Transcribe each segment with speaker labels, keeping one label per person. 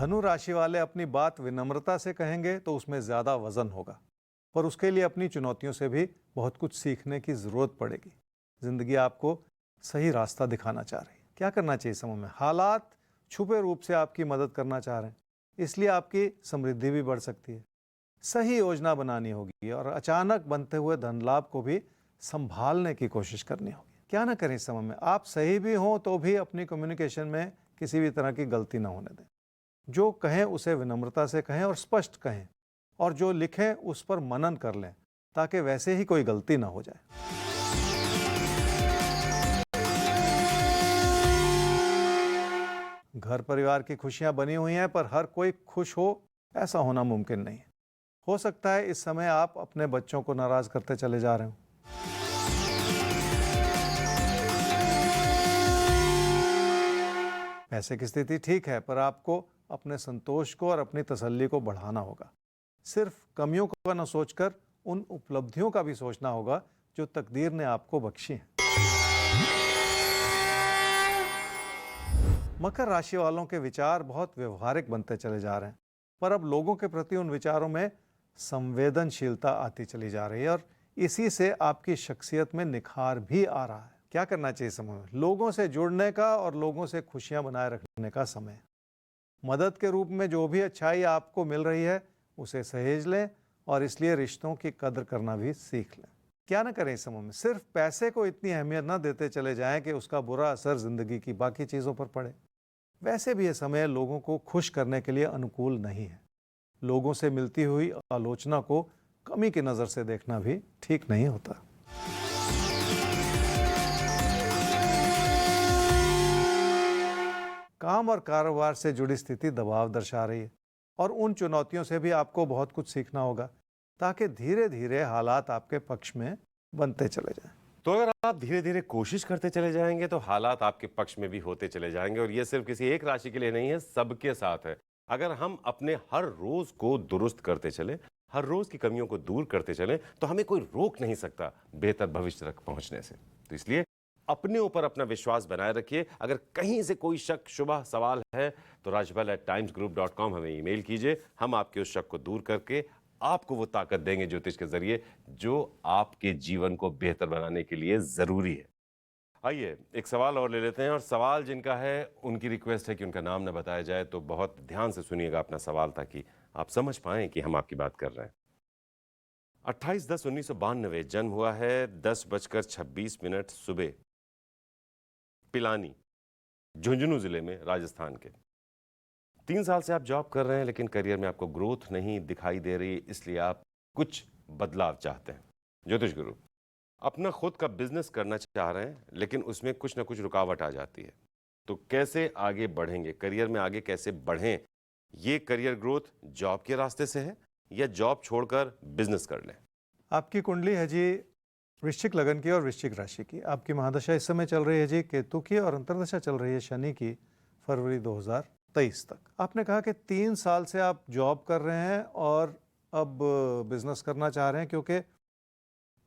Speaker 1: धनु राशि वाले अपनी बात विनम्रता से कहेंगे तो उसमें ज़्यादा वजन होगा, पर उसके लिए अपनी चुनौतियों से भी बहुत कुछ सीखने की ज़रूरत पड़ेगी। ज़िंदगी आपको सही रास्ता दिखाना चाह रही है। क्या करना चाहिए समय में? हालात छुपे रूप से आपकी मदद करना चाह रहे हैं, इसलिए आपकी समृद्धि भी बढ़ सकती है। सही योजना बनानी होगी और अचानक बनते हुए धन लाभ को भी संभालने की कोशिश करनी होगी। क्या ना करें इस समय में? आप सही भी हों तो भी अपनी कम्युनिकेशन में किसी भी तरह की गलती ना होने दें। जो कहें उसे विनम्रता से कहें और स्पष्ट कहें, और जो लिखें उस पर मनन कर लें ताकि वैसे ही कोई गलती ना हो जाए। घर परिवार की खुशियां बनी हुई हैं, पर हर कोई खुश हो ऐसा होना मुमकिन नहीं है। हो सकता है इस समय आप अपने बच्चों को नाराज करते चले जा रहे हो। पैसे की स्थिति ठीक है, पर आपको अपने संतोष को और अपनी तसल्ली को बढ़ाना होगा। सिर्फ कमियों को न सोचकर उन उपलब्धियों का भी सोचना होगा जो तकदीर ने आपको बख्शी हैं। मकर राशि वालों के विचार बहुत व्यवहारिक बनते चले जा रहे हैं, पर अब लोगों के प्रति उन विचारों में संवेदनशीलता आती चली जा रही है और इसी से आपकी शख्सियत में निखार भी आ रहा है। क्या करना चाहिए समय में? लोगों से जुड़ने का और लोगों से खुशियां बनाए रखने का समय। मदद के रूप में जो भी अच्छाई आपको मिल रही है उसे सहेज लें और इसलिए रिश्तों की कदर करना भी सीख लें। क्या ना करें इस समय में? सिर्फ पैसे को इतनी अहमियत ना देते चले जाएं कि उसका बुरा असर जिंदगी की बाकी चीज़ों पर पड़े। वैसे भी यह समय लोगों को खुश करने के लिए अनुकूल नहीं है। लोगों से मिलती हुई आलोचना को कमी की नज़र से देखना भी ठीक नहीं होता। काम और कारोबार से जुड़ी स्थिति दबाव दर्शा रही है और उन चुनौतियों से भी आपको बहुत कुछ सीखना होगा ताकि धीरे धीरे हालात आपके पक्ष में बनते चले जाएं।
Speaker 2: तो अगर आप धीरे धीरे कोशिश करते चले जाएंगे तो हालात आपके पक्ष में भी होते चले जाएंगे, और ये सिर्फ किसी एक राशि के लिए नहीं है, सबके साथ है। अगर हम अपने हर रोज को दुरुस्त करते चले, हर रोज की कमियों को दूर करते चले, तो हमें कोई रोक नहीं सकता बेहतर भविष्य तक पहुंचने से। तो इसलिए अपने ऊपर अपना विश्वास बनाए रखिए। अगर कहीं से कोई शक शुबह सवाल है तो rajbal@timesgroup.com हमें ईमेल कीजिए। हम आपके उस शक को दूर करके आपको वो ताकत देंगे ज्योतिष के जरिए जो आपके जीवन को बेहतर बनाने के लिए जरूरी है। आइए एक सवाल और ले लेते हैं, और सवाल जिनका है उनकी रिक्वेस्ट है कि उनका नाम न बताया जाए, तो बहुत ध्यान से सुनिएगा अपना सवाल ताकि आप समझ पाएं कि हम आपकी बात कर रहे हैं। 28/10/1992 जन्म हुआ है, 10:26 सुबह, पिलानी, झुंझुनू जिले में, राजस्थान के। 3 साल से आप जॉब कर रहे हैं लेकिन करियर में आपको ग्रोथ नहीं दिखाई दे रही, इसलिए आप कुछ बदलाव चाहते हैं। ज्योतिष गुरु, अपना खुद का बिजनेस करना चाह रहे हैं लेकिन उसमें कुछ ना कुछ रुकावट आ जाती है, तो कैसे आगे बढ़ेंगे? करियर में आगे कैसे बढ़ें? ये करियर ग्रोथ जॉब के रास्ते से है या जॉब छोड़कर बिजनेस कर लें?
Speaker 1: आपकी कुंडली है जी वृश्चिक लगन की और वृश्चिक राशि की। आपकी महादशा इस समय चल रही है जी केतु की, और अंतर्दशा चल रही है शनि की, फरवरी 2023 तक। आपने कहा कि 3 साल से आप जॉब कर रहे हैं और अब बिजनेस करना चाह रहे हैं, क्योंकि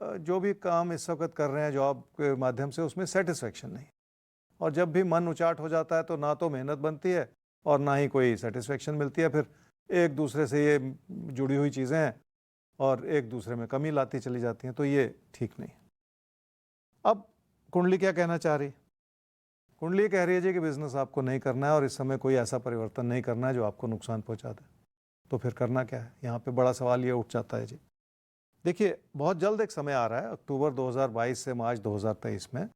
Speaker 1: जो भी काम इस वक्त कर रहे हैं जॉब के माध्यम से उसमें सेटिस्फेक्शन नहीं, और जब भी मन उचाट हो जाता है तो ना तो मेहनत बनती है और ना ही कोई सेटिस्फेक्शन मिलती है। फिर एक दूसरे से ये जुड़ी हुई चीज़ें हैं और एक दूसरे में कमी लाती चली जाती हैं, तो ये ठीक नहीं। अब कुंडली क्या कहना चाह रही है? कुंडली कह रही है जी कि बिजनेस आपको नहीं करना है और इस समय कोई ऐसा परिवर्तन नहीं करना है जो आपको नुकसान पहुंचा दे। तो फिर करना क्या है? यहाँ पे बड़ा सवाल ये उठ जाता है जी। देखिए, बहुत जल्द एक समय आ रहा है, अक्टूबर 2022 से मार्च 2023 में,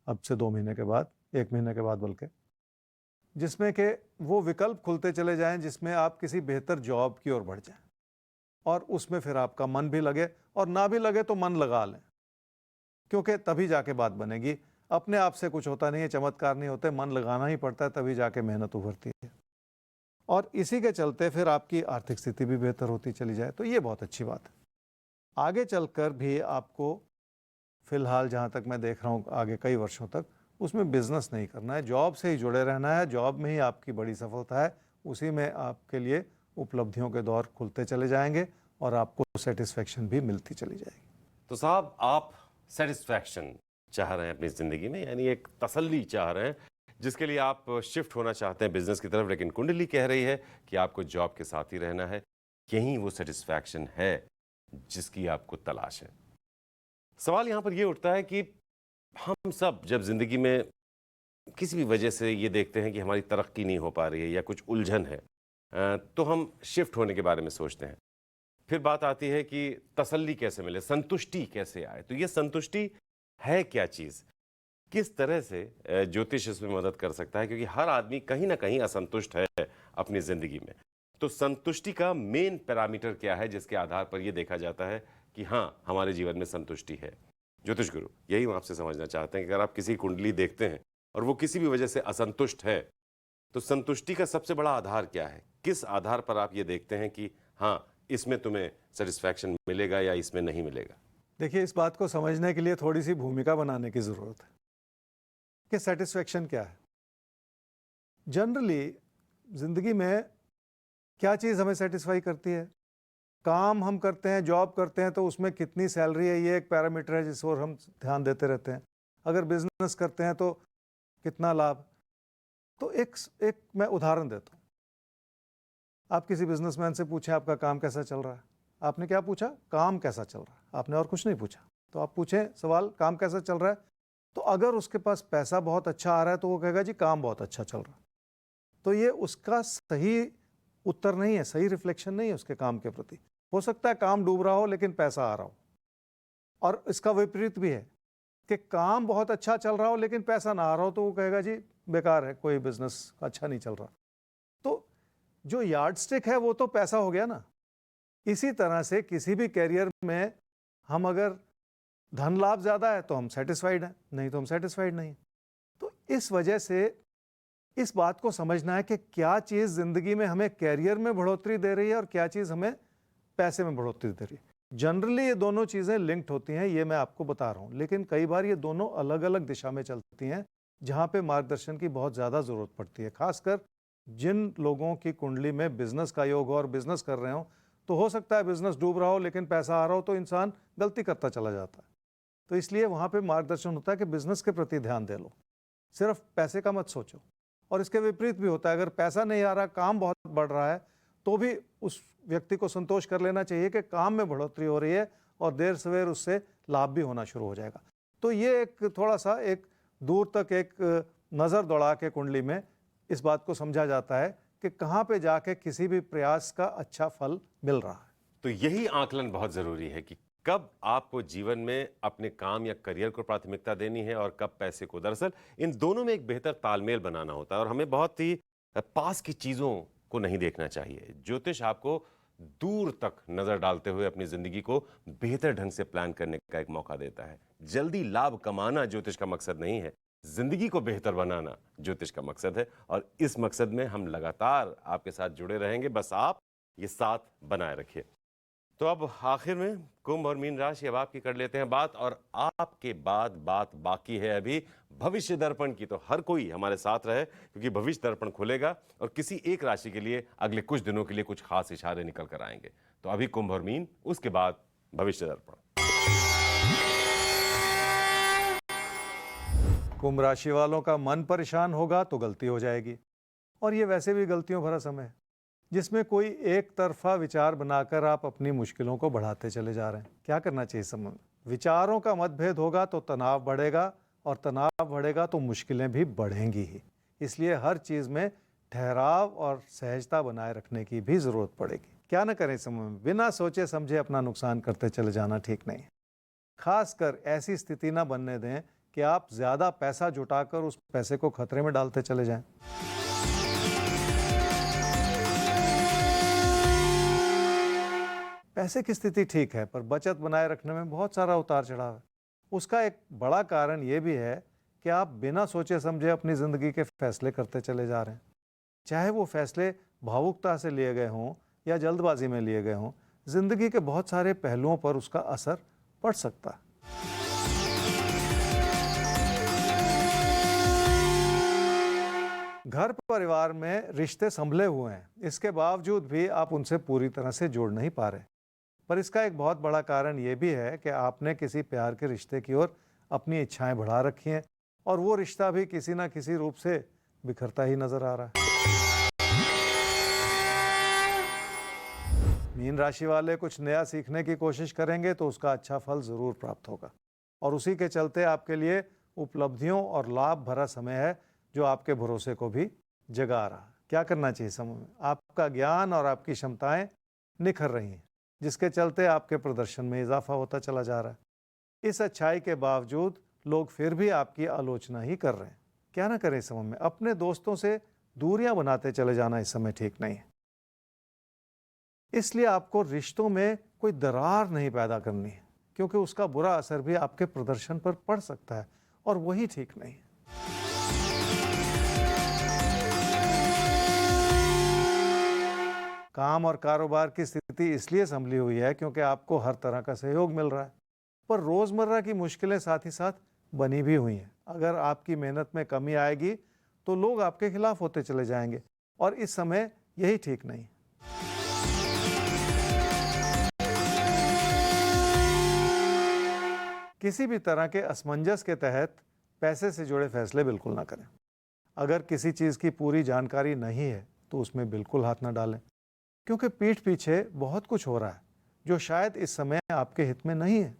Speaker 1: अब से 2 महीने के बाद, 1 महीने के बाद बल्कि, जिसमें कि वो विकल्प खुलते चले जाएं जिसमें आप किसी बेहतर जॉब की ओर बढ़ जाएं और उसमें फिर आपका मन भी लगे, और ना भी लगे तो मन लगा लें, क्योंकि तभी जाके बात बनेगी। अपने आप से कुछ होता नहीं है, चमत्कार नहीं होते, मन लगाना ही पड़ता है, तभी जाके मेहनत उभरती है। और इसी के चलते फिर आपकी आर्थिक स्थिति भी बेहतर होती चली जाए, तो ये बहुत अच्छी बात है। आगे चलकर भी आपको फिलहाल जहाँ तक मैं देख रहा हूँ आगे कई वर्षों तक उसमें बिजनेस नहीं करना है, जॉब से ही जुड़े रहना है। जॉब में ही आपकी बड़ी सफलता है, उसी में आपके लिए उपलब्धियों के दौर खुलते चले जाएंगे और आपको सेटिस्फेक्शन भी मिलती चली जाएगी।
Speaker 2: तो साहब, आप सेटिस्फैक्शन चाह रहे हैं अपनी जिंदगी में, यानी एक तसल्ली चाह रहे हैं, जिसके लिए आप शिफ्ट होना चाहते हैं बिजनेस की तरफ, लेकिन कुंडली कह रही है कि आपको जॉब के साथ ही रहना है। यही वो सेटिस्फैक्शन है जिसकी आपको तलाश है। सवाल यहां पर यह उठता है कि हम सब जब जिंदगी में किसी भी वजह से ये देखते हैं कि हमारी तरक्की नहीं हो पा रही है या कुछ उलझन है, तो हम शिफ्ट होने के बारे में सोचते हैं। फिर बात आती है कि तसल्ली कैसे मिले, संतुष्टि कैसे आए। तो ये संतुष्टि है क्या चीज़, किस तरह से ज्योतिष इसमें मदद कर सकता है, क्योंकि हर आदमी कहीं ना कहीं असंतुष्ट है अपनी ज़िंदगी में। तो संतुष्टि का मेन पैरामीटर क्या है जिसके आधार पर यह देखा जाता है कि हाँ, हमारे जीवन में संतुष्टि है। ज्योतिष गुरु, यही हम आपसे समझना चाहते हैं कि अगर आप किसी कुंडली देखते हैं और वो किसी भी वजह से असंतुष्ट है, तो संतुष्टि का सबसे बड़ा आधार क्या है? किस आधार पर आप ये देखते हैं कि हाँ, इसमें तुम्हें सेटिस्फैक्शन मिलेगा या इसमें नहीं मिलेगा?
Speaker 1: देखिए, इस बात को समझने के लिए थोड़ी सी भूमिका बनाने की ज़रूरत है कि सेटिस्फेक्शन क्या है। जनरली ज़िंदगी में क्या चीज़ हमें सेटिस्फाई करती है? काम हम करते हैं, जॉब करते हैं, तो उसमें कितनी सैलरी है, ये एक पैरामीटर है जिस ओर हम ध्यान देते रहते हैं। अगर बिजनेस करते हैं तो कितना लाभ। तो एक मैं उदाहरण देता हूँ। आप किसी बिजनेसमैन से पूछें आपका काम कैसा चल रहा है। आपने क्या पूछा? काम कैसा चल रहा है। आपने और कुछ नहीं पूछा। तो आप पूछें सवाल, काम कैसा चल रहा है। तो अगर उसके पास पैसा बहुत अच्छा आ रहा है तो वो कहेगा जी काम बहुत अच्छा चल रहा है। तो ये उसका सही उत्तर नहीं है, सही रिफ्लेक्शन नहीं है उसके काम के प्रति। हो सकता है काम डूब रहा हो लेकिन पैसा आ रहा हो। और इसका विपरीत भी है कि काम बहुत अच्छा चल रहा हो लेकिन पैसा ना आ रहा हो, तो वो कहेगा जी बेकार है, कोई बिजनेस अच्छा नहीं चल रहा। तो जो यार्डस्टिक है वो तो पैसा हो गया ना। इसी तरह से किसी भी कैरियर में हम अगर धन लाभ ज़्यादा है तो हम सेटिस्फाइड हैं, नहीं तो हम सेटिस्फाइड नहीं। तो इस वजह से इस बात को समझना है कि क्या चीज़ ज़िंदगी में हमें कैरियर में बढ़ोतरी दे रही है और क्या चीज़ हमें पैसे में बढ़ोतरी दे रही है। जनरली ये दोनों चीज़ें लिंक्ड होती हैं, ये मैं आपको बता रहा हूँ, लेकिन कई बार ये दोनों अलग अलग दिशा में चलती हैं जहाँ पे मार्गदर्शन की बहुत ज़्यादा ज़रूरत पड़ती है। खासकर जिन लोगों की कुंडली में बिजनेस का योग हो और बिजनेस कर रहे हो, तो हो सकता है बिजनेस डूब रहा हो लेकिन पैसा आ रहा हो, तो इंसान गलती करता चला जाता है। तो इसलिए वहाँ पे मार्गदर्शन होता है कि बिजनेस के प्रति ध्यान दे लो, सिर्फ पैसे का मत सोचो। और इसके विपरीत भी होता है, अगर पैसा नहीं आ रहा, काम बहुत बढ़ रहा है, तो भी उस व्यक्ति को संतोष कर लेना चाहिए कि काम में बढ़ोतरी हो रही है और देर सवेर उससे लाभ भी होना शुरू हो जाएगा। तो ये एक थोड़ा सा एक दूर तक एक नज़र दौड़ा के कुंडली में इस बात को समझा जाता है कि कहाँ पे जाके किसी भी प्रयास का अच्छा फल मिल रहा है।
Speaker 2: तो यही आकलन बहुत जरूरी है कि कब आपको जीवन में अपने काम या करियर को प्राथमिकता देनी है और कब पैसे को। दरअसल इन दोनों में एक बेहतर तालमेल बनाना होता है और हमें बहुत ही पास की चीजों को नहीं देखना चाहिए। ज्योतिष आपको दूर तक नजर डालते हुए अपनी जिंदगी को बेहतर ढंग से प्लान करने का एक मौका देता है। जल्दी लाभ कमाना ज्योतिष का मकसद नहीं है, जिंदगी को बेहतर बनाना ज्योतिष का मकसद है। और इस मकसद में हम लगातार आपके साथ जुड़े रहेंगे, बस आप ये साथ बनाए रखिए। तो अब आखिर में कुंभ और मीन राशि अब आपकी कर लेते हैं बात, और आपके बाद बात बाकी है अभी भविष्य दर्पण की। तो हर कोई हमारे साथ रहे, क्योंकि भविष्य दर्पण खुलेगा और किसी एक राशि के लिए अगले कुछ दिनों के लिए कुछ खास इशारे निकल कर आएंगे। तो अभी कुंभ और मीन, उसके बाद भविष्य दर्पण।
Speaker 1: कुंभ राशि वालों का मन परेशान होगा तो गलती हो जाएगी, और ये वैसे भी गलतियों भरा समय है जिसमें कोई एक तरफा विचार बनाकर आप अपनी मुश्किलों को बढ़ाते चले जा रहे हैं। क्या करना चाहिए इस समय में? विचारों का मतभेद होगा तो तनाव बढ़ेगा, और तनाव बढ़ेगा तो मुश्किलें भी बढ़ेंगी ही। इसलिए हर चीज़ में ठहराव और सहजता बनाए रखने की भी ज़रूरत पड़ेगी। क्या न करें इस समय में? बिना सोचे समझे अपना नुकसान करते चले जाना ठीक नहीं है। खासकर ऐसी स्थिति ना बनने दें कि आप ज़्यादा पैसा जुटाकर उस पैसे को खतरे में डालते चले जाएं। पैसे की स्थिति ठीक है, पर बचत बनाए रखने में बहुत सारा उतार चढ़ाव है। उसका एक बड़ा कारण ये भी है कि आप बिना सोचे समझे अपनी ज़िंदगी के फैसले करते चले जा रहे हैं। चाहे वो फैसले भावुकता से लिए गए हों या जल्दबाजी में लिए गए हों, ज़िंदगी के बहुत सारे पहलुओं पर उसका असर पड़ सकता है। घर परिवार में रिश्ते संभले हुए हैं, इसके बावजूद भी आप उनसे पूरी तरह से जुड़ नहीं पा रहे। पर इसका एक बहुत बड़ा कारण ये भी है कि आपने किसी प्यार के रिश्ते की ओर अपनी इच्छाएं बढ़ा रखी हैं, और वो रिश्ता भी किसी ना किसी रूप से बिखरता ही नजर आ रहा है। मीन राशि वाले कुछ नया सीखने की कोशिश करेंगे तो उसका अच्छा फल जरूर प्राप्त होगा, और उसी के चलते आपके लिए उपलब्धियों और लाभ भरा समय है जो आपके भरोसे को भी जगा रहा है। क्या करना चाहिए समय में? आपका ज्ञान और आपकी क्षमताएं निखर रही हैं, जिसके चलते आपके प्रदर्शन में इजाफा होता चला जा रहा है। इस अच्छाई के बावजूद लोग फिर भी आपकी आलोचना ही कर रहे हैं। क्या ना करें इस समय में? अपने दोस्तों से दूरियां बनाते चले जाना इस समय ठीक नहीं है। इसलिए आपको रिश्तों में कोई दरार नहीं पैदा करनी है, क्योंकि उसका बुरा असर भी आपके प्रदर्शन पर पड़ सकता है, और वही ठीक नहीं है। काम और कारोबार की स्थिति इसलिए संभली हुई है क्योंकि आपको हर तरह का सहयोग मिल रहा है, पर रोजमर्रा की मुश्किलें साथ ही साथ बनी भी हुई हैं। अगर आपकी मेहनत में कमी आएगी तो लोग आपके खिलाफ होते चले जाएंगे, और इस समय यही ठीक नहीं। किसी भी तरह के असमंजस के तहत पैसे से जुड़े फैसले बिल्कुल ना करें। अगर किसी चीज की पूरी जानकारी नहीं है तो उसमें बिल्कुल हाथ ना डालें, क्योंकि पीठ पीछे बहुत कुछ हो रहा है जो शायद इस समय आपके हित में नहीं है।